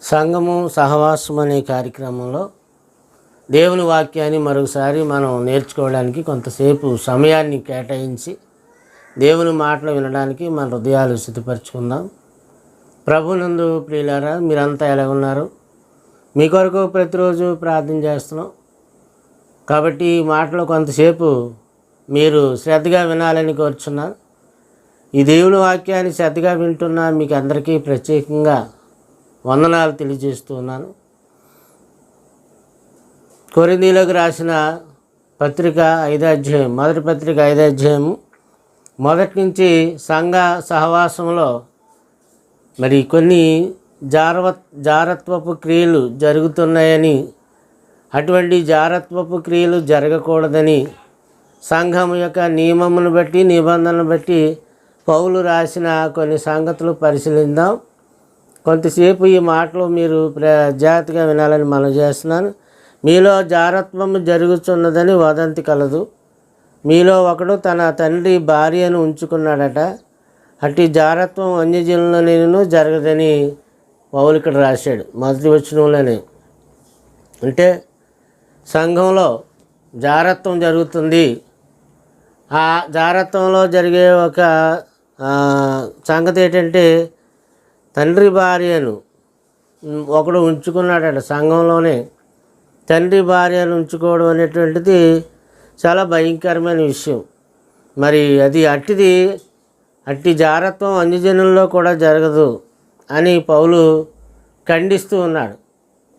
సంఘము సహవాసం అనే కార్యక్రమంలో దేవుని వాక్యాన్ని మరొకసారి మనం నేర్చుకోవడానికి కొంతసేపు సమయాన్ని కేటాయించి దేవుని మాటలు వినడానికి మన హృదయాలు సిద్ధపరచుకుందాం. ప్రభునందు ప్రియులారా, మీరంతా ఎలా ఉన్నారు? మీ కొరకు ప్రతిరోజు ప్రార్థన చేస్తున్నాం కాబట్టి ఈ మాటలు కొంతసేపు మీరు శ్రద్ధగా వినాలని కోరుచున్నాను. ఈ దేవుని వాక్యాన్ని శ్రద్ధగా వింటున్నా మీకు అందరికీ ప్రత్యేకంగా వందనాలు తెలియజేస్తూ ఉన్నాను. కొరింథీయులకు రాసిన పత్రిక 5వ అధ్యాయం, మొదటి పత్రిక 5వ అధ్యాయము మొదటి నుంచి సంఘ సహవాసంలో మరి కొన్ని జారత్వపు క్రియలు జరుగుతున్నాయని, అటువంటి జారత్వపు క్రియలు జరగకూడదని సంఘం యొక్క నియమమును బట్టి నిబంధనను బట్టి పౌలు రాసిన కొన్ని సంగతులు పరిశీలిద్దాం. కొంతసేపు ఈ మాటలు మీరు జాగ్రత్తగా వినాలని మనం చేస్తున్నాను. మీలో జారత్వము జరుగుతున్నదని వదంతి కలదు. మీలో ఒకడు తన తండ్రి భార్యను ఉంచుకున్నాడట. అట్టి జారత్వం అన్యజనులనేను జరగదని పౌలు ఇక్కడ రాశాడు మొదటి వచనంలోనే. అంటే సంఘంలో జారత్వం జరుగుతుంది. ఆ జారత్వంలో జరిగే ఒక సంగతి ఏంటంటే, తండ్రి భార్యను ఒకడు ఉంచుకున్నాడట. సంఘంలోనే తండ్రి భార్యను ఉంచుకోవడం అనేటువంటిది చాలా భయంకరమైన విషయం. మరి అది అట్టి జారత్వం అన్యజనుల్లో కూడా జరగదు అని పౌలు ఖండిస్తూ ఉన్నాడు.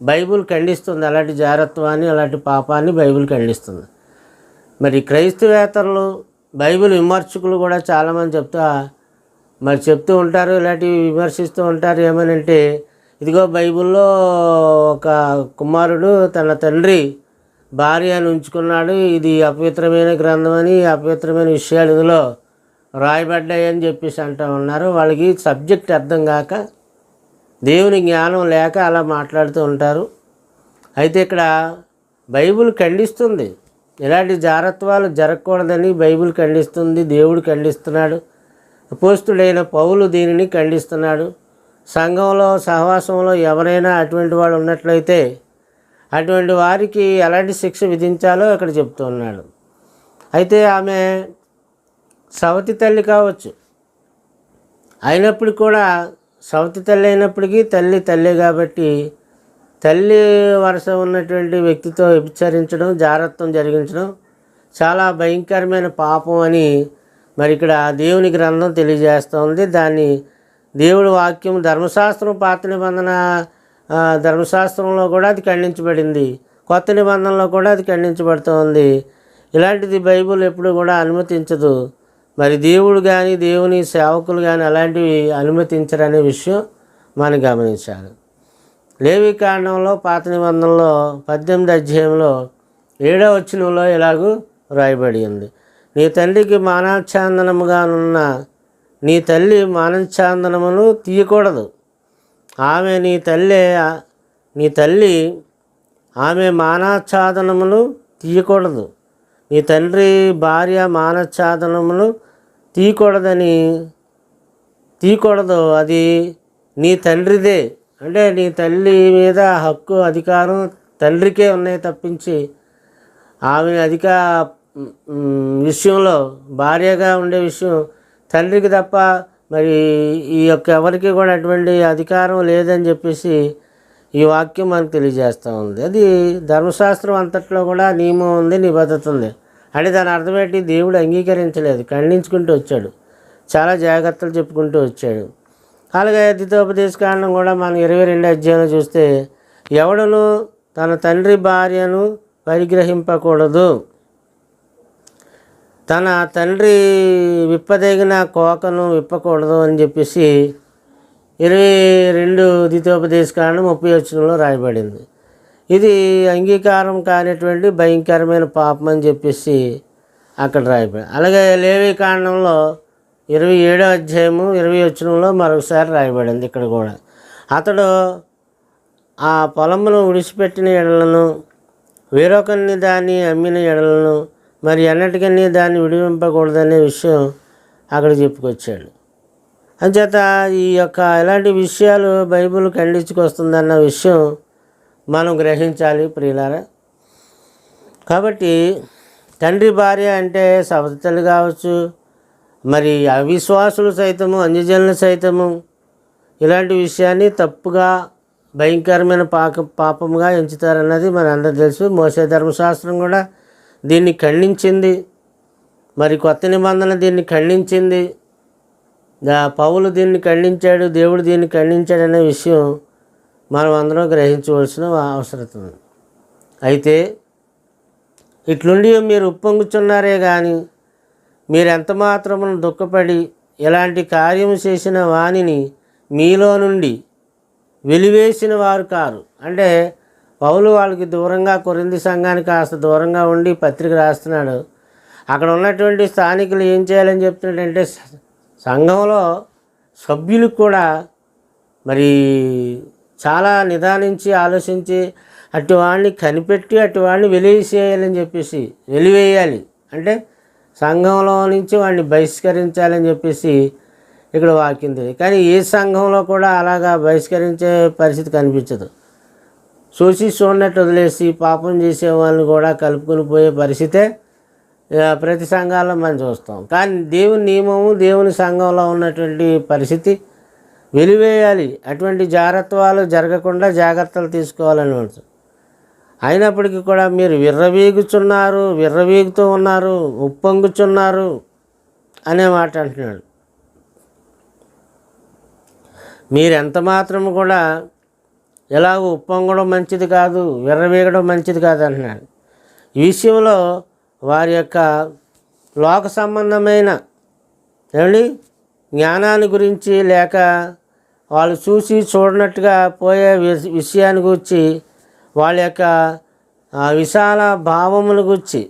బైబిల్ ఖండిస్తుంది అలాంటి జారత్వాన్ని, అలాంటి పాపాన్ని బైబిల్ ఖండిస్తుంది. మరి క్రైస్తవేతరులు, బైబిల్ విమర్శకులు కూడా చాలామంది చెప్తూ ఉంటారు, ఇలాంటివి విమర్శిస్తూ ఉంటారు. ఏమనంటే, ఇదిగో బైబిల్లో ఒక కుమారుడు తన తండ్రి భార్యను ఉంచుకున్నాడు, ఇది అపవిత్రమైన గ్రంథం అని, అపవిత్రమైన విషయాలు ఇందులో రాయబడ్డాయని చెప్పేసి అంటూ ఉన్నారు. వాళ్ళకి సబ్జెక్ట్ అర్థం కాక, దేవుని జ్ఞానం లేక అలా మాట్లాడుతూ ఉంటారు. అయితే ఇక్కడ బైబిల్ ఖండిస్తుంది, ఇలాంటి జారత్వాలు జరగకూడదని బైబిల్ ఖండిస్తుంది, దేవుడు ఖండిస్తున్నాడు, అపోస్తుడైన పౌలు దీనిని ఖండిస్తున్నాడు. సంఘంలో సహవాసంలో ఎవరైనా అటువంటి వాడు ఉన్నట్లయితే అటువంటి వారికి ఎలాంటి శిక్ష విధించాలో ఇక్కడ చెప్తూ ఉన్నాడు. అయితే ఆమె సవతి తల్లి కావచ్చు, అయినప్పుడు కూడా సవతి తల్లి అయినప్పటికీ తల్లే కాబట్టి తల్లి వరుస ఉన్నటువంటి వ్యక్తితో వ్యభిచరించడం, జారత్వం జరిగించడం చాలా భయంకరమైన పాపం అని మరి ఇక్కడ దేవుని గ్రంథం తెలియజేస్తుంది. దాన్ని దేవుడి వాక్యం, ధర్మశాస్త్రం, పాత నిబంధన ధర్మశాస్త్రంలో కూడా అది ఖండించబడింది, కొత్త నిబంధనలో కూడా అది ఖండించబడుతుంది. ఇలాంటిది బైబిల్ ఎప్పుడు కూడా అనుమతించదు. మరి దేవుడు కానీ దేవుని సేవకులు కానీ అలాంటివి అనుమతించరనే విషయం మనం గమనించాలి. లేవి కాండంలో పాత నిబంధనలో 18వ అధ్యాయంలో 7వ వచనంలో ఇలాగూ రాయబడి ఉంది, నీ తండ్రికి మానఛాందనముగానున్న నీ తల్లి మానఛాందనమును తీయకూడదు. ఆమె ఆమె మానఛాదనమును తీయకూడదు. నీ తండ్రి భార్య మానఛాదనమును తీయకూడదు. అది నీ తండ్రిదే. అంటే నీ తల్లి మీద హక్కు, అధికారం తండ్రికే ఉన్నాయి తప్పించి ఆమె విషయంలో, భార్యగా ఉండే విషయం తండ్రికి తప్ప మరి ఈ యొక్క ఎవరికి కూడా అటువంటి అధికారం లేదని చెప్పేసి ఈ వాక్యం మనకు తెలియజేస్తూ ఉంది. అది ధర్మశాస్త్రం అంతట్లో కూడా నియమం ఉంది, నిబద్ధత ఉంది. అంటే దాని అర్థమేంటి? దేవుడు అంగీకరించలేదు, ఖండించుకుంటూ వచ్చాడు, చాలా జాగ్రత్తలు చెప్పుకుంటూ వచ్చాడు. అలాగే ద్వితీయోపదేశకాండం కూడా మనం 22వ అధ్యాయంలో చూస్తే, ఎవడును తన తండ్రి భార్యను పరిగ్రహింపకూడదు, తన తండ్రి విప్పదగిన కోకను విప్పకూడదు అని చెప్పేసి 22 ద్వితీయోపదేశకాండం 30వ వచనంలో రాయబడింది. ఇది అంగీకారం కానిటువంటి భయంకరమైన పాపం అని చెప్పేసి అక్కడ రాయబడింది. అలాగే లేవి కాండంలో 27వ అధ్యాయము 20వ వచనంలో మరొకసారి రాయబడింది. ఇక్కడ కూడా అతడు ఆ పొలమును విడిచిపెట్టిన ఎడలను, వేరొకరిని దాన్ని అమ్మిన ఎడలను మరి ఎన్నటికన్నీ దాన్ని విడిపింపకూడదనే విషయం అక్కడ చెప్పుకొచ్చాడు. అంచేత ఈ యొక్క ఇలాంటి విషయాలు బైబిల్ ఖండించుకొస్తుందన్న విషయం మనం గ్రహించాలి ప్రియులారా. కాబట్టి తండ్రి భార్య అంటే సవతి కావచ్చు, మరి అవిశ్వాసులు సైతము, అన్యజనులు సైతము ఇలాంటి విషయాన్ని తప్పుగా భయంకరమైన పాపముగా ఎంచుతారన్నది మన అందరూ తెలుసు. మోసే ధర్మశాస్త్రం కూడా దీన్ని ఖండించింది, మరి కొత్త నిబంధన దీన్ని ఖండించింది, పౌలు దీన్ని ఖండించాడు, దేవుడు దీన్ని ఖండించాడనే విషయం మనం అందరం గ్రహించవలసిన అవసరం ఉంది. అయితే ఇట్లుండి మీరు ఉప్పొంగుచున్నారే కానీ మీరు ఎంత మాత్రమును దుఃఖపడి ఇలాంటి కార్యము చేసిన వానిని మీలో నుండి వెలివేసిన వారు కారు. అంటే పౌలు వాళ్ళకి దూరంగా, కొరింథీ సంఘానికి కాస్త దూరంగా ఉండి పత్రిక రాస్తున్నాడు. అక్కడ ఉన్నటువంటి స్థానికులు ఏం చేయాలని చెప్తున్నాడంటే, సంఘంలో సభ్యులకు కూడా మరి చాలా నిదానించి ఆలోచించి అటువాడిని కనిపెట్టి అటువాడిని వెలివేయాలి అంటే సంఘంలో నుంచి వాడిని బహిష్కరించాలని చెప్పేసి ఇక్కడ వాక్యం తెలియదు. కానీ ఏ సంఘంలో కూడా అలాగా బహిష్కరించే పరిస్థితి కనిపించదు. చూడనట్టు వదిలేసి పాపం చేసే వాళ్ళని కూడా కలుపుకొని పోయే పరిస్థితే ప్రతి సంఘాల్లో మనం చూస్తాం. కానీ దేవుని నియమము, దేవుని సంఘంలో ఉన్నటువంటి పరిస్థితి వెలివేయాలి. అటువంటి జాగ్రత్తలు జరగకుండా జాగ్రత్తలు తీసుకోవాలని ఉంటుంది. అయినప్పటికీ కూడా మీరు విర్రవీగుతూ ఉన్నారు, ఉప్పొంగుచున్నారు అనే మాట అంటున్నాడు. మీరు ఎంత మాత్రము కూడా ఎలాగో ఉప్పొంగడం మంచిది కాదు, విర్రవీగడం మంచిది కాదు అంటున్నాడు. ఈ విషయంలో వారి యొక్క లోక సంబంధమైన జ్ఞానాన్ని గురించి, లేక వాళ్ళు చూడనట్టుగా పోయే విషయాన్ని గురించి, వాళ్ళ యొక్క విశాల భావముల గురించి,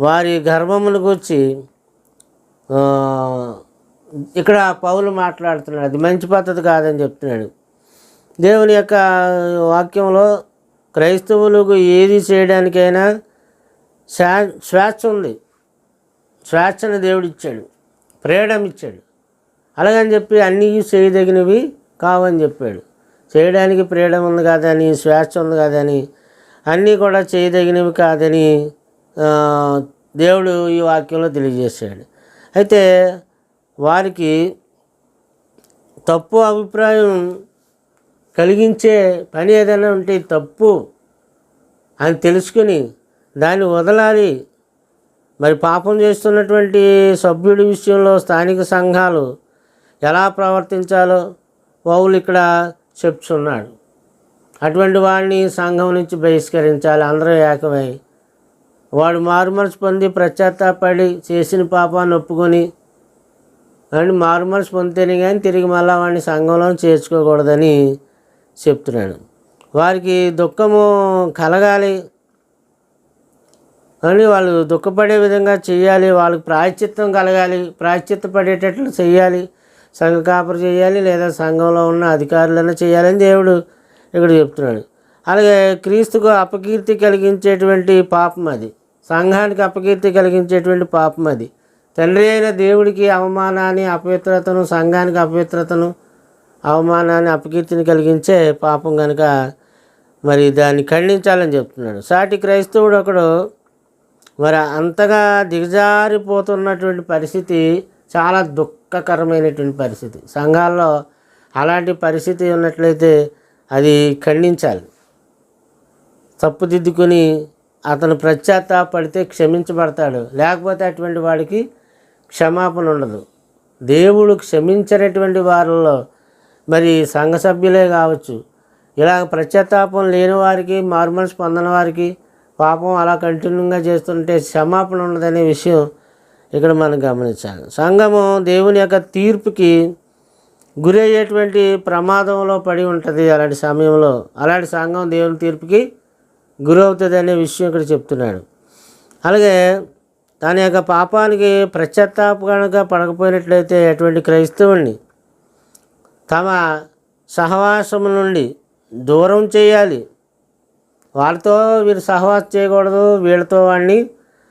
వారి గర్వముల గురించి ఇక్కడ పౌలు మాట్లాడుతున్నాడు. అది మంచి పద్ధతి కాదని చెప్తున్నాడు. దేవుని యొక్క వాక్యంలో క్రైస్తవులకు ఏది చేయడానికైనా స్వేచ్ఛ ఉంది. స్వేచ్ఛను దేవుడు ఇచ్చాడు, ఫ్రీడమ్ ఇచ్చాడు. అలాగని చెప్పి అన్నీ చేయదగినవి కావని చెప్పాడు. చేయడానికి ఫ్రీడమ్ ఉంది కాదని, స్వేచ్ఛ ఉంది కాదని, అన్నీ కూడా చేయదగినవి కాదని దేవుడు ఈ వాక్యంలో తెలియజేశాడు. అయితే వారికి తప్పు అభిప్రాయం కలిగించే పని ఏదైనా ఉంటే తప్పు అని తెలుసుకుని దాన్ని వదలాలి. మరి పాపం చేస్తున్నటువంటి సభ్యుడి విషయంలో స్థానిక సంఘాలు ఎలా ప్రవర్తించాలో పౌలు ఇక్కడ చెప్తున్నాడు. అటువంటి వాడిని సంఘం నుంచి బహిష్కరించాలి. అందరూ ఏకమై వాడు మారుమనసు పొంది పశ్చాత్తాపడి చేసిన పాపాన్ని ఒప్పుకొని మారుమనసు పొందితేనే కానీ తిరిగి మళ్ళా వాడిని సంఘంలో చేర్చుకోకూడదని చెప్తున్నాడు. వారికి దుఃఖము కలగాలి అని వాళ్ళు దుఃఖపడే విధంగా చేయాలి. వాళ్ళకి ప్రాయశ్చిత్తం కలగాలి, ప్రాయశ్చిత్త పడేటట్లు చేయాలి. సంఘ కాపరి చేయాలి, లేదా సంఘంలో ఉన్న అధికారులైనా చేయాలని దేవుడు ఇక్కడ చెప్తున్నాడు. అలాగే క్రీస్తుకు అపకీర్తి కలిగించేటువంటి పాపం అది, సంఘానికి అపకీర్తి కలిగించేటువంటి పాపం అది. తండ్రి అయిన దేవుడికి అవమానాన్ని, అపవిత్రతను, సంఘానికి అపవిత్రతను, అవమానాన్ని, అపకీర్తిని కలిగించే పాపం కనుక మరి దాన్ని ఖండించాలని చెప్తున్నాడు. సాటి క్రైస్తవుడు ఒకడు మరి అంతగా దిగజారిపోతున్నటువంటి పరిస్థితి చాలా దుఃఖకరమైనటువంటి పరిస్థితి. సంఘాల్లో అలాంటి పరిస్థితి ఉన్నట్లయితే అది ఖండించాలి. తప్పుదిద్దుకొని అతను పశ్చాత్తాపడితే క్షమించబడతాడు. లేకపోతే అటువంటి వాడికి క్షమాపణ ఉండదు. దేవుడు క్షమించినటువంటి వారిలో మరి సంఘ సభ్యులే కావచ్చు, ఇలా పశ్చాత్తాపం లేని వారికి, మారుమనసు పొందని వారికి పాపం అలా కంటిన్యూగా చేస్తుంటే క్షమాపణ ఉండదనే విషయం ఇక్కడ మనం గమనించాలి. సంఘము దేవుని యొక్క తీర్పుకి గురయ్యేటువంటి ప్రమాదంలో పడి ఉంటుంది. అలాంటి సమయంలో అలాంటి సంఘం దేవుని తీర్పుకి గురవుతుంది అనే విషయం ఇక్కడ చెప్తున్నాడు. అలాగే తన యొక్క పాపానికి పశ్చాత్తాపంగా పడకపోయినట్లయితే అటువంటి క్రైస్తవుని తమ సహవాసము నుండి దూరం చేయాలి. వాళ్ళతో వీరు సహవాసం చేయకూడదు, వీళ్ళతో వాడిని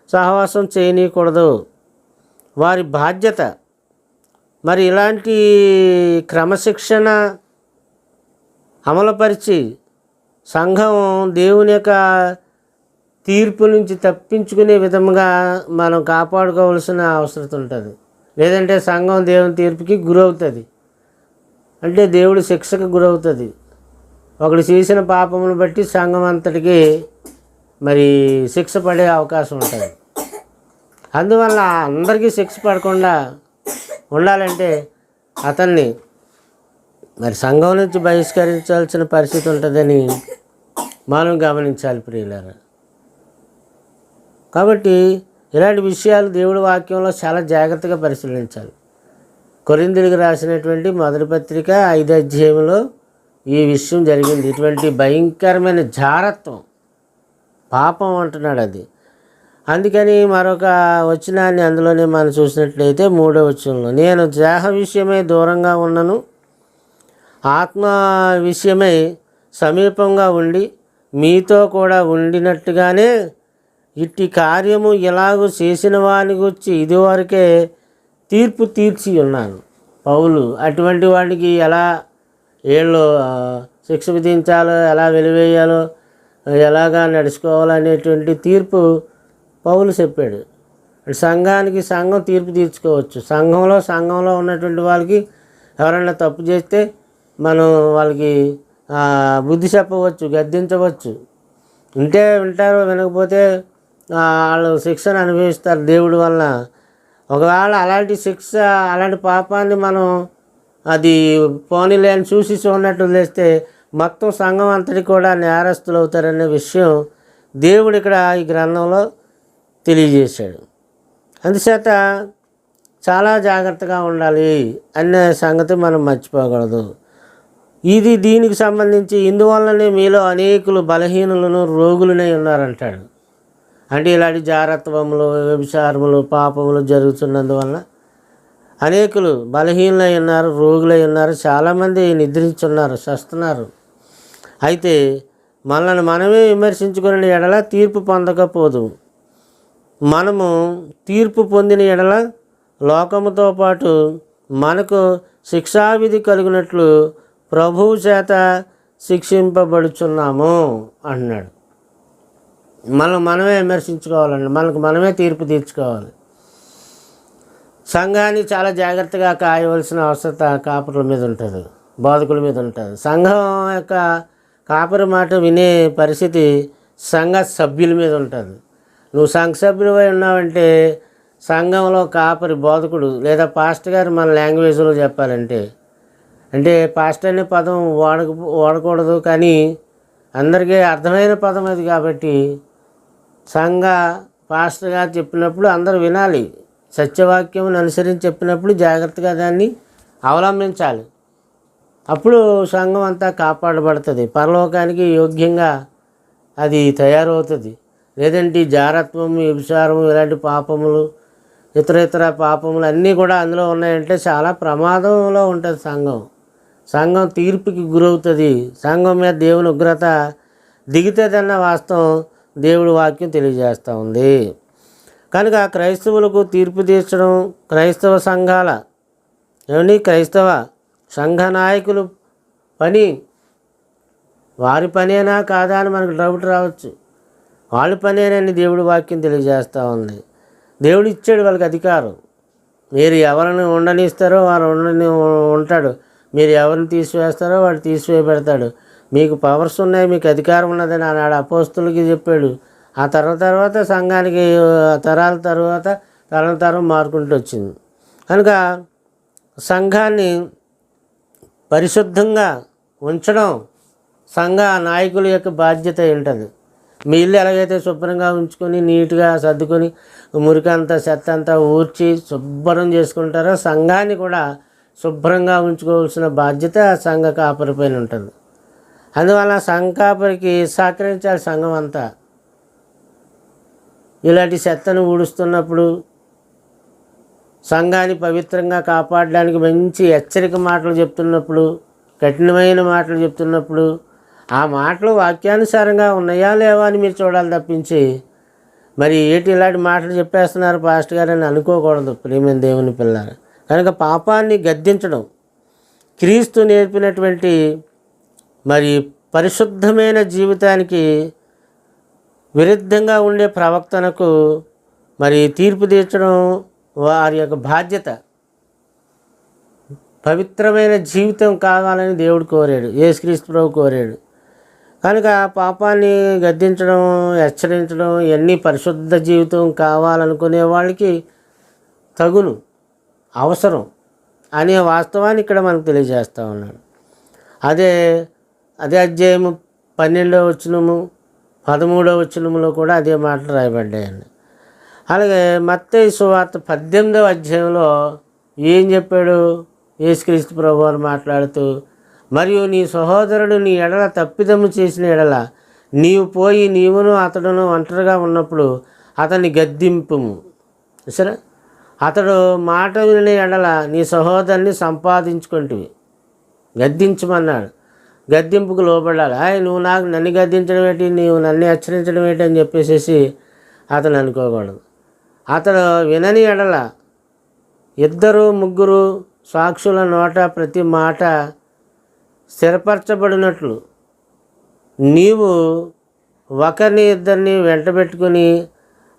సహవాసం చేయనీయకూడదు. వారి బాధ్యత మరి ఇలాంటి క్రమశిక్షణ అమలుపరిచి సంఘం దేవుని యొక్క తీర్పు నుంచి తప్పించుకునే విధంగా మనం కాపాడుకోవాల్సిన అవసరం ఉంటుంది. లేదంటే సంఘం దేవుని తీర్పుకి గురవుతుంది, అంటే దేవుడి శిక్షకు గురవుతుంది. ఒకడు చేసిన పాపమును బట్టి సంఘం అంతటికి మరి శిక్ష పడే అవకాశం ఉంటుంది. అందువల్ల అందరికీ శిక్ష పడకుండా ఉండాలంటే అతన్ని మరి సంఘం నుంచి బహిష్కరించాల్సిన పరిస్థితి ఉంటుందని మనం గమనించాలి ప్రియులారా. కాబట్టి ఇలాంటి విషయాలు దేవుడి వాక్యంలో చాలా జాగ్రత్తగా పరిశీలించాలి. కొరింథీయులకు రాసినటువంటి మొదటి పత్రిక 5వ అధ్యాయంలో ఈ విషయం జరిగింది. ఇటువంటి భయంకరమైన జారత్వం, పాపం అంటున్నాడు అది. అందుకని మరొక వచనాన్ని అందులోనే మనం చూసినట్లయితే 3వ వచనంలో, నేను దేహ విషయమై దూరంగా ఉన్నను, ఆత్మ విషయమై సమీపంగా ఉండి మీతో కూడా ఉండినట్టుగానే ఇట్టి కార్యము ఎలాగూ చేసిన వాని గురించి ఇదివరకే తీర్పు తీర్చి ఉన్నాను. పౌలు అటువంటి వాడికి ఎలా ఏళ్ళు శిక్ష విధించాలో, ఎలా వెలివేయాలో, ఎలాగా నడుచుకోవాలో అనేటువంటి తీర్పు పౌలు చెప్పాడు. సంఘానికి సంఘం తీర్పు తీర్చుకోవచ్చు. సంఘంలో ఉన్నటువంటి వాళ్ళకి ఎవరైనా తప్పు చేస్తే మనం వాళ్ళకి బుద్ధి చెప్పవచ్చు, గద్దించవచ్చు. వింటారు, వినకపోతే వాళ్ళు శిక్షను అనుభవిస్తారు దేవుడి వలన. ఒకవేళ అలాంటి శిక్ష, అలాంటి పాపాన్ని మనం అది పోనీలే అని చూసి చూడనట్టు వదిలేస్తే మొత్తం సంఘం అంతటి కూడా నేరస్తులు అవుతారనే విషయం దేవుడు ఇక్కడ ఈ గ్రంథంలో తెలియజేశాడు. అందుచేత చాలా జాగ్రత్తగా ఉండాలి అనే సంగతి మనం మర్చిపోకూడదు. దీనికి సంబంధించి ఇందువల్లనే మీలో అనేకులు బలహీనులను రోగులనే ఉన్నారంటాడు. అంటే ఇలాంటి జారత్వములు, వ్యభిచారములు, పాపములు జరుగుతున్నందువల్ల అనేకులు బలహీనులై ఉన్నారు, రోగులై ఉన్నారు, చాలామంది నిద్రించున్నారు, చస్తున్నారు. అయితే మనల్ని మనమే విమర్శించుకునే ఎడల తీర్పు పొందకపోదు. మనము తీర్పు పొందిన ఎడల లోకముతో పాటు మనకు శిక్షావిధి కలిగినట్లు ప్రభువు చేత శిక్షింపబడుచున్నాము అంటున్నాడు. మనమే విమర్శించుకోవాలండి, మనకు మనమే తీర్పు తీర్చుకోవాలి. సంఘాన్ని చాలా జాగ్రత్తగా కాయవలసిన అవసరత కాపరుల మీద ఉంటుంది, బోధకుల మీద ఉంటుంది. సంఘం యొక్క కాపరి మాట వినే పరిస్థితి సంఘ సభ్యుల మీద ఉంటుంది. నువ్వు సంఘ సభ్యుడివై ఉన్నావంటే సంఘంలో కాపరి, బోధకుడు లేదా పాస్టర్ గారు మన లాంగ్వేజ్లో చెప్పాలంటే, అంటే పాస్టర్ అనే పదం వాడకూడదు, కానీ అందరికీ అర్థమైన పదం అది. కాబట్టి సంఘ పాస్టర్ గారు చెప్పినప్పుడు అందరూ వినాలి. సత్యవాక్యమును అనుసరించి చెప్పినప్పుడు జాగ్రత్తగా దాన్ని అవలంబించాలి. అప్పుడు సంఘం అంతా కాపాడబడుతుంది, పరలోకానికి యోగ్యంగా అది తయారవుతుంది. లేదంటే జారత్వము, వ్యభిచారము, ఇలాంటి పాపములు, ఇతర పాపములు అన్నీ కూడా అందులో ఉన్నాయంటే చాలా ప్రమాదంలో ఉంటుంది సంఘం తీర్పుకి గురవుతుంది. సంఘం మీద దేవుని ఉగ్రత దిగుతుందన్న వాస్తవం దేవుడి వాక్యం తెలియజేస్తూ ఉంది. కనుక క్రైస్తవులకు తీర్పు తీర్చడం క్రైస్తవ సంఘాల క్రైస్తవ సంఘ నాయకులు పని. వారి పనేనా కాదా అని మనకు డౌట్ రావచ్చు. వాళ్ళ పనేనని దేవుడి వాక్యం తెలియజేస్తూ ఉంది. దేవుడు ఇచ్చాడు వాళ్ళకి అధికారం. మీరు ఎవరిని ఉండనిస్తారో వారు ఉంటాడు, మీరు ఎవరిని తీసివేస్తారో వాడు తీసివేయబడతాడు. మీకు పవర్స్ ఉన్నాయి, మీకు అధికారం ఉన్నదని ఆనాడు అపోస్తులకి చెప్పాడు. ఆ తర్వాత సంఘానికి తరం మారుకుంటూ వచ్చింది. కనుక సంఘాన్ని పరిశుద్ధంగా ఉంచడం సంఘ నాయకుల యొక్క బాధ్యత ఉంటుంది. మీ ఇల్లు ఎలాగైతే శుభ్రంగా ఉంచుకొని నీట్గా సర్దుకొని మురికంతా చెత్త అంతా ఊడ్చి శుభ్రం చేసుకుంటారో సంఘాన్ని కూడా శుభ్రంగా ఉంచుకోవాల్సిన బాధ్యత సంఘ కాపరి పైన ఉంటుంది. అందువల్ల సంఘ కాపరికి సహకరించాలి సంఘం అంతా. ఇలాంటి చెత్తను ఊడుస్తున్నప్పుడు సంఘాన్ని పవిత్రంగా కాపాడడానికి మంచి హెచ్చరిక మాటలు చెప్తున్నప్పుడు, కఠినమైన మాటలు చెప్తున్నప్పుడు ఆ మాటలు వాక్యానుసారంగా ఉన్నాయా లేవా అని మీరు చూడాలి తప్పించి మరి ఇలాంటి మాటలు చెప్పేస్తున్నారు పాస్టర్ గారు అని అనుకోకూడదు. ప్రియమైన దేవుని పిల్లలు, కనుక పాపాన్ని గద్దించడం క్రీస్తు నేర్పినటువంటి మరి పరిశుద్ధమైన జీవితానికి విరుద్ధంగా ఉండే ప్రవక్తనకు మరి తీర్పు తీర్చడం వారి యొక్క బాధ్యత. పవిత్రమైన జీవితం కావాలని దేవుడు కోరాడు, యేసుక్రీస్తు ప్రభు కోరాడు. కనుక పాపాన్ని గద్దించడం, హెచ్చరించడం ఇవన్నీ పరిశుద్ధ జీవితం కావాలనుకునే వాళ్ళకి తగును, అవసరం అనే వాస్తవాన్ని ఇక్కడ మనకు తెలియజేస్తూ ఉన్నాడు. అదే అధ్యాయము 12వ వచనము 13వ వచనములో కూడా అదే మాటలు రాయబడ్డాయండి. అలాగే మత్తయి సువార్త 18వ అధ్యాయంలో ఏం చెప్పాడు యేసుక్రీస్తు ప్రభువారు మాట్లాడుతూ, మరియు నీ సహోదరుడు నీ ఎడల తప్పిదము చేసిన ఎడల నీవు పోయి నీవును అతడును ఒంటరిగా ఉన్నప్పుడు అతన్ని గద్దింపుము. సరే, అతడు మాట విని ఎడల నీ సహోదరుని సంపాదించుకుంటువి. గద్దించమన్నాడు, గద్దింపుకు లోబడాలి. నువ్వు నన్ను గద్దించడం ఏంటి, నీవు నన్ను హెచ్చరించడం ఏంటి అని చెప్పేసి అతను అనుకోకూడదు. అతడు వినని ఎడల 2-3 సాక్షుల నోట ప్రతి మాట స్థిరపరచబడినట్లు నీవు ఒకరిని 2 వెంటబెట్టుకుని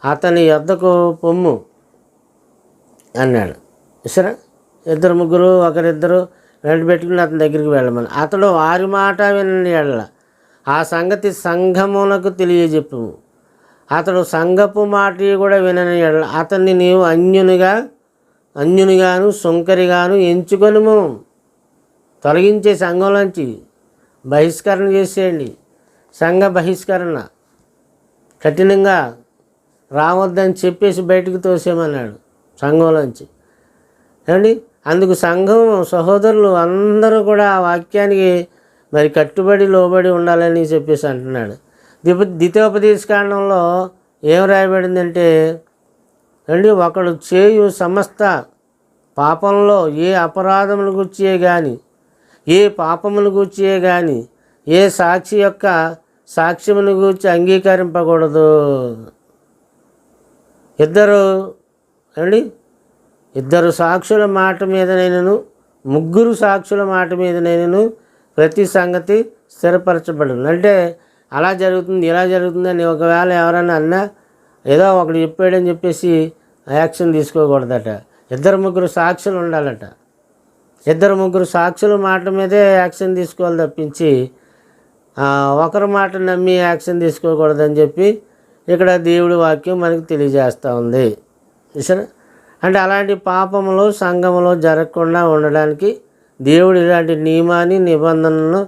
అతని యొద్దకు పొమ్ము అన్నాడు. సరే, 2-3 ఒకరిద్దరు వెంటబెట్టుకుని అతని దగ్గరికి వెళ్ళమని. అతడు వారి మాట వినని ఎడల ఆ సంగతి సంఘమునకు తెలియజెప్పు. అతడు సంఘపు మాట కూడా వినని ఎడల అతన్ని నీవు అన్యునిగాను సుంకరిగాను ఎంచుకొనుము. తొలగించే సంఘంలోంచి బహిష్కరణ చేసేయండి. సంఘ బహిష్కరణ కఠినంగా రావద్దని చెప్పేసి బయటకు తోసేమన్నాడు సంఘంలోంచి. ఏమండి, అందుకు సంఘం సహోదరులు అందరూ కూడా ఆ వాక్యానికి మరి కట్టుబడి లోబడి ఉండాలని చెప్పేసి అంటున్నాడు. ద్వితీయోపదేశకాండంలో ఏం రాయబడిందంటే అండి, ఒకడు చేయు సమస్త పాపంలో ఏ అపరాధములు గుర్చియే కానీ, ఏ పాపములు గుర్చియే కానీ ఏ సాక్షి యొక్క సాక్ష్యమును గూర్చి అంగీకరింపకూడదు. ఇద్దరు సాక్షుల మాట మీదనైనను 3 సాక్షుల మాట మీదనైనను ప్రతి సంగతి స్థిరపరచబడును. అంటే అలా జరుగుతుంది ఇలా జరుగుతుంది అని ఒకవేళ ఎవరన్నా అన్నా ఏదో ఒకడు చెప్పాడని చెప్పేసి యాక్షన్ తీసుకోకూడదట. 2-3 సాక్షులు ఉండాలట. 2-3 సాక్షుల మాట మీదే యాక్షన్ తీసుకోవాలి తప్పించి ఒకరి మాట నమ్మి యాక్షన్ తీసుకోకూడదని చెప్పి ఇక్కడ దేవుడి వాక్యం మనకు తెలియజేస్తూ ఉంది. సరే, అంటే అలాంటి పాపములు సంఘములో జరగకుండా ఉండడానికి దేవుడు ఇలాంటి నియమాన్ని నిబంధనలను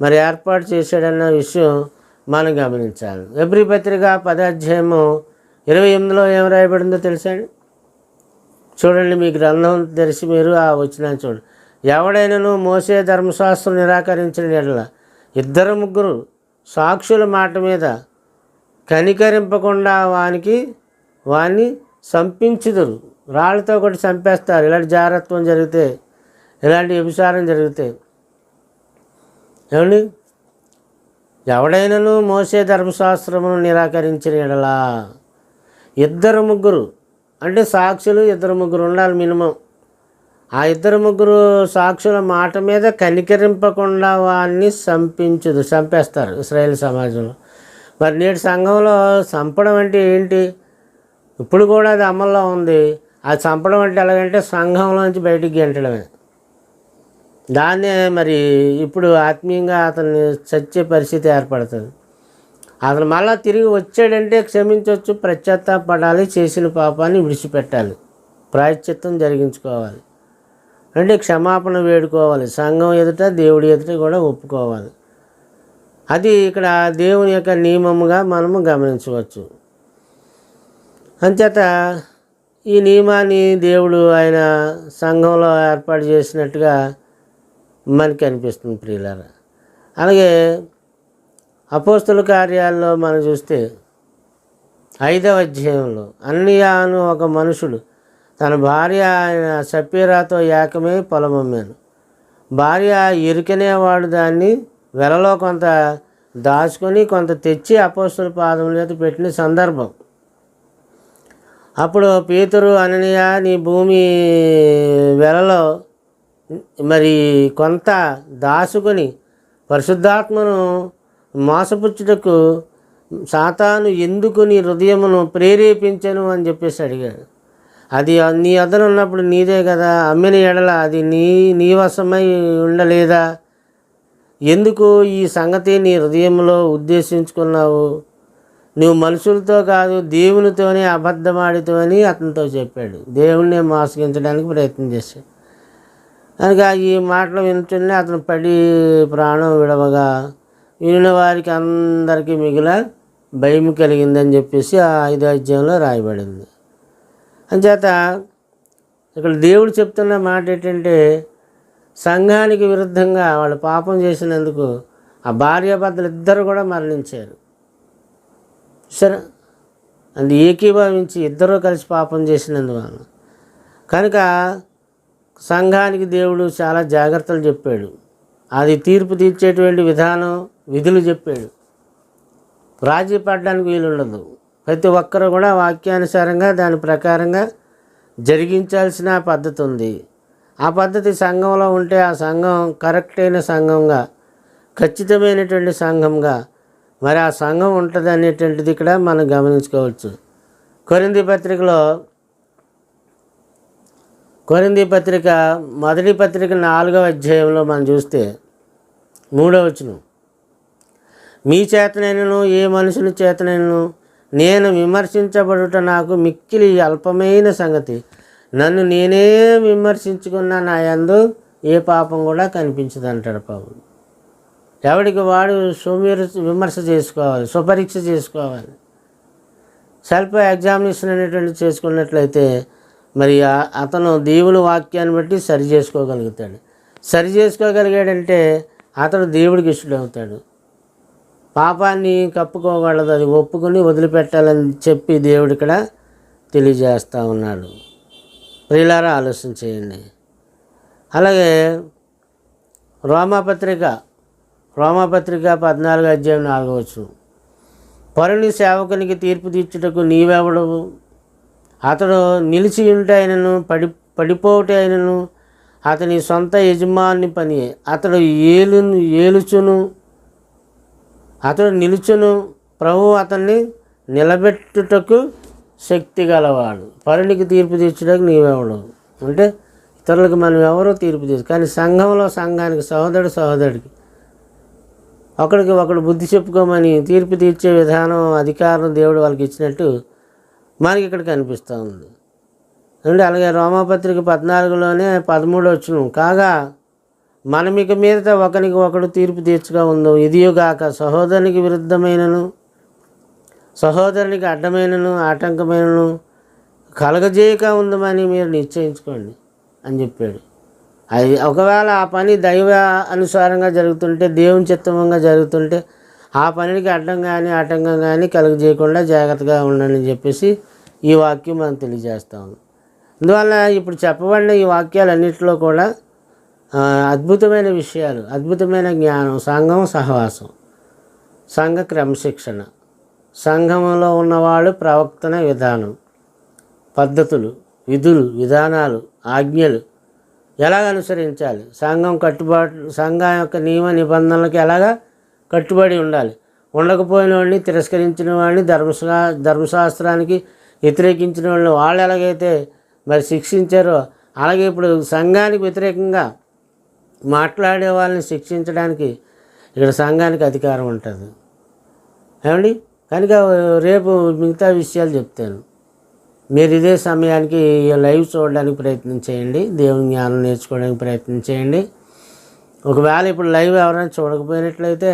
మరి ఏర్పాటు చేశాడన్న విషయం మనం గమనించాలి. ఎబ్రీ పత్రిక 10వ అధ్యాయము 28లో ఏం రాయబడిందో తెలుసండి. చూడండి, మీ గ్రంథం తెరిచి మీరు ఆ వచనం చూడండి. ఎవడైనాను మోసే ధర్మశాస్త్రం నిరాకరించిన ఎడల 2-3 సాక్షుల మాట మీద కనికరింపకుండా వాణ్ణి చంపించుదురు. రాళ్ళతో ఒకటి చంపేస్తారు. ఇలాంటి జారత్వం జరిగితే, ఇలాంటి వ్యభిచారం జరిగితే. ఏమండి, ఎవడైనాను మోసే ధర్మశాస్త్రమును నిరాకరించిన ఎడలా 2-3 అంటే సాక్షులు 2-3 ఉండాలి మినిమం. ఆ 2-3 సాక్షుల మాట మీద కనికరింపకుండా వాడిని చంపేస్తారు ఇశ్రాయేల్ సమాజంలో. మరి నేటి సంఘంలో చంపడం అంటే ఏంటి? ఇప్పుడు కూడా అది అమల్లో ఉంది. అది చంపడం అంటే ఎలాగంటే సంఘంలోంచి బయటికి గెంటడమే. దాన్నే మరి ఇప్పుడు ఆత్మీయంగా అతన్ని చచ్చే పరిస్థితి ఏర్పడుతుంది. అతను మళ్ళీ తిరిగి వచ్చాడంటే క్షమించవచ్చు, పశ్చాత్తాపడాలి, చేసిన పాపాన్ని విడిచిపెట్టాలి, ప్రాయశ్చిత్తం జరిగించుకోవాలి, అంటే క్షమాపణ వేడుకోవాలి, సంఘం ఎదుట దేవుడి ఎదుట కూడా ఒప్పుకోవాలి. అది ఇక్కడ దేవుని యొక్క నియమముగా మనము గమనించవచ్చు. అంచేత ఈ నియమాన్ని దేవుడు ఆయన సంఘంలో ఏర్పాటు చేసినట్టుగా మనకి అనిపిస్తుంది ప్రియులారా. అలాగే అపోస్తుల కార్యాల్లో మనం చూస్తే 5వ అధ్యాయంలో అన్నయ్య అను ఒక మనుషుడు తన భార్య ఆయన సప్పీరాతో ఏకమై పొలమమ్మాను. భార్య ఎరుకనేవాడు దాన్ని వెలలో కొంత దాచుకొని కొంత తెచ్చి అపోస్తుల పాదముల మీద పెట్టిన సందర్భం. అప్పుడు పేతురు, అననీయ, నీ భూమి వెలలో మరి కొంత దాచుకొని పరిశుద్ధాత్మను మోసపుచ్చుటకు సాతాను ఎందుకు నీ హృదయమును ప్రేరేపించను అని చెప్పేసి అడిగాడు. అది నీ వద్దన ఉన్నప్పుడు నీదే కదా, అమ్మిన ఎడల అది నీ వశమై ఉండలేదా? ఎందుకు ఈ సంగతి నీ హృదయంలో ఉద్దేశించుకున్నావు? నువ్వు మనుషులతో కాదు దేవునితోనే అబద్ధమాడితో అని అతనితో చెప్పాడు. దేవుణ్ణి మోసగించడానికి ప్రయత్నం చేశాడు. కనుక ఈ మాటలు వింటూనే అతను పడి ప్రాణం విడవగా వినిన వారికి అందరికీ మిగిలిన భయం కలిగిందని చెప్పేసి ఆ 5వ అధ్యాయంలో రాయబడింది. అంచేత ఇక్కడ దేవుడు చెప్తున్న మాట ఏంటంటే, సంఘానికి విరుద్ధంగా వాళ్ళు పాపం చేసినందుకు ఆ భార్యాభర్తలు ఇద్దరు కూడా మరణించారు. సరే, అది ఏకీభవించి ఇద్దరూ కలిసి పాపం చేసినందువల్ల కనుక సంఘానికి దేవుడు చాలా జాగ్రత్తలు చెప్పాడు. అది తీర్పు తీర్చేటువంటి విధానం, విధులు చెప్పాడు. రాజీ పడడానికి వీలుండదు. ప్రతి ఒక్కరు కూడా వాక్యానుసారంగా దాని ప్రకారంగా జరిగించాల్సిన పద్ధతి ఉంది. ఆ పద్ధతి సంఘంలో ఉంటే ఆ సంఘం కరెక్ట్ అయిన సంఘంగా, ఖచ్చితమైనటువంటి సంఘంగా మరి ఆ సంఘం ఉంటుంది అనేటువంటిది ఇక్కడ మనం గమనించుకోవచ్చు. కొరింథీ పత్రిక మొదటి పత్రిక 4వ అధ్యాయంలో మనం చూస్తే 3వ వచనం, మీ చేతనైనను ఏ మనుషుని చేతనైనను నేను విమర్శించబడుట నాకు మిక్కిలి అల్పమైన సంగతి. నన్ను నేనే విమర్శించుకున్న నా యందు ఏ పాపం కూడా కనిపించదు అంటాడు పౌలు. ఎవడికి వాడు విమర్శ చేసుకోవాలి, స్వపరీక్ష చేసుకోవాలి. సెల్ఫ్ ఎగ్జామినేషన్ అనేటువంటి చేసుకున్నట్లయితే మరి అతను దేవుని వాక్యాన్ని బట్టి సరి చేసుకోగలుగుతాడు. సరి చేసుకోగలిగాడంటే అతడు దేవుడికి ఇష్టడవుతాడు. పాపాన్ని కప్పుకోగలదు, అది ఒప్పుకొని వదిలిపెట్టాలని చెప్పి దేవుడు ఇక్కడ తెలియజేస్తూ ఉన్నాడు. ప్రియులారా, ఆలోచన చేయండి. అలాగే రోమాపత్రిక 14వ అధ్యాయం 4వ వచనం, పరుని సేవకునికి తీర్పు తీర్చుటకు నీవెవడవు? అతడు నిలిచి ఉంటే ఆయనను పడిపోవటే ఆయనను అతని సొంత యజమాని పని. అతడు నిలుచును, ప్రభువు అతన్ని నిలబెట్టుటకు శక్తి గలవాడు. పరునికి తీర్పు తీర్చుటకు నీవెవడు అంటే ఇతరులకు మనం ఎవరో తీర్పు తీర్చు. కానీ సంఘంలో సంఘానికి, సహోదరుడికి ఒకడికి ఒకడు బుద్ధి చెప్పుకోమని తీర్పు తీర్చే విధానం, అధికారం దేవుడు వాళ్ళకి ఇచ్చినట్టు మనకి ఇక్కడ కనిపిస్తూ ఉంది. అంటే అలాగే రోమాపత్రిక 14లోనే 13వ వచనం, కాగా మనమిక మీదట ఒకనికి ఒకడు తీర్పు తీర్చుగా ఉందో, ఇదియుగాక సహోదరునికి విరుద్ధమైనను సహోదరునికి అడ్డమైనను ఆటంకమైనను కలగజేయక ఉందమని మీరు నిశ్చయించుకోండి అని చెప్పాడు. అది ఒకవేళ ఆ పని దైవ అనుసారంగా జరుగుతుంటే, దేవుని చిత్తంగా జరుగుతుంటే ఆ పనికి అడ్డం కానీ ఆటంకం కానీ కలుగజేయకుండా జాగ్రత్తగా ఉండండి అని చెప్పేసి ఈ వాక్యం మనం తెలియజేస్తాము. అందువల్ల ఇప్పుడు చెప్పబడిన ఈ వాక్యాలన్నింటిలో కూడా అద్భుతమైన విషయాలు, అద్భుతమైన జ్ఞానం, సంఘం సహవాసం, సంఘ క్రమశిక్షణ, సంఘంలో ఉన్నవాళ్ళు ప్రవర్తన విధానం, పద్ధతులు, విధులు, విధానాలు, ఆజ్ఞలు ఎలాగ అనుసరించాలి, సంఘం యొక్క నియమ నిబంధనలకు ఎలాగా కట్టుబడి ఉండాలి, ఉండకపోయిన వాడిని, తిరస్కరించిన వాడిని, ధర్మశాస్త్రానికి వ్యతిరేకించిన వాళ్ళు ఎలాగైతే మరి శిక్షించారో అలాగే ఇప్పుడు సంఘానికి వ్యతిరేకంగా మాట్లాడే వాళ్ళని శిక్షించడానికి ఇక్కడ సంఘానికి అధికారం ఉంటుంది. ఏమండి, కనుక రేపు మిగతా విషయాలు చెప్తాను. మీరు ఇదే సమయానికి లైవ్ చూడడానికి ప్రయత్నం చేయండి, దేవుని జ్ఞానం నేర్చుకోవడానికి ప్రయత్నం చేయండి. ఒకవేళ ఇప్పుడు లైవ్ ఎవరైనా చూడకపోయినట్లయితే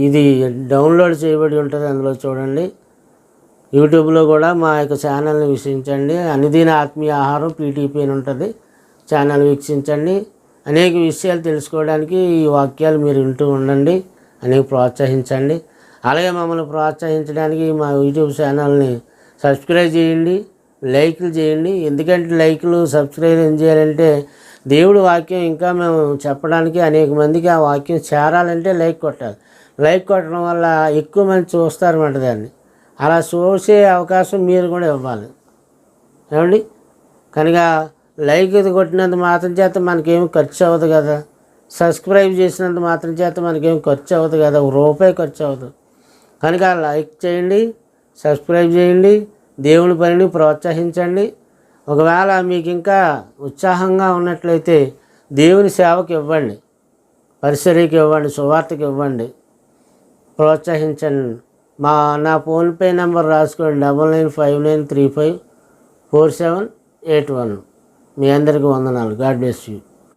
ఇది డౌన్లోడ్ చేయబడి ఉంటుంది, అందులో చూడండి. యూట్యూబ్లో కూడా మా యొక్క ఛానల్ని వీక్షించండి. అనుదిన ఆత్మీయ ఆహారం PTP అని ఉంటుంది, ఛానల్ వీక్షించండి. అనేక విషయాలు తెలుసుకోవడానికి ఈ వాక్యాలు మీరు వింటూ ఉండండి, అనేక ప్రోత్సహించండి. అలాగే మమ్మల్ని ప్రోత్సహించడానికి మా యూట్యూబ్ ఛానల్ని సబ్స్క్రైబ్ చేయండి, లైక్లు చేయండి. ఎందుకంటే లైక్లు సబ్స్క్రైబ్ ఏం చేయాలంటే దేవుడి వాక్యం ఇంకా మేము చెప్పడానికి అనేక మందికి ఆ వాక్యం చేరాలంటే లైక్ కొట్టాలి. లైక్ కొట్టడం వల్ల ఎక్కువ మంది చూస్తారన్నమాట దాన్ని. అలా చూసే అవకాశం మీరు కూడా ఇవ్వాలి. ఏమండి? కనుక లైక్ ఇది కొట్టినంత మాత్రం చేత మనకేమి ఖర్చు అవ్వదు కదా, సబ్స్క్రైబ్ చేసినంత మాత్రం చేత మనకేమి ఖర్చు అవ్వదు కదా, రూపాయి ఖర్చు అవ్వదు. కనుక లైక్ చేయండి, సబ్స్క్రైబ్ చేయండి, దేవుని పనిని ప్రోత్సహించండి. ఒకవేళ మీకు ఇంకా ఉత్సాహంగా ఉన్నట్లయితే దేవుని సేవకు ఇవ్వండి, పరిసరికి ఇవ్వండి, సువార్తకి ఇవ్వండి, ప్రోత్సహించండి. నా ఫోన్పే నెంబర్ రాసుకోండి, 9959354781. మీ అందరికీ వందనాలు. God bless you.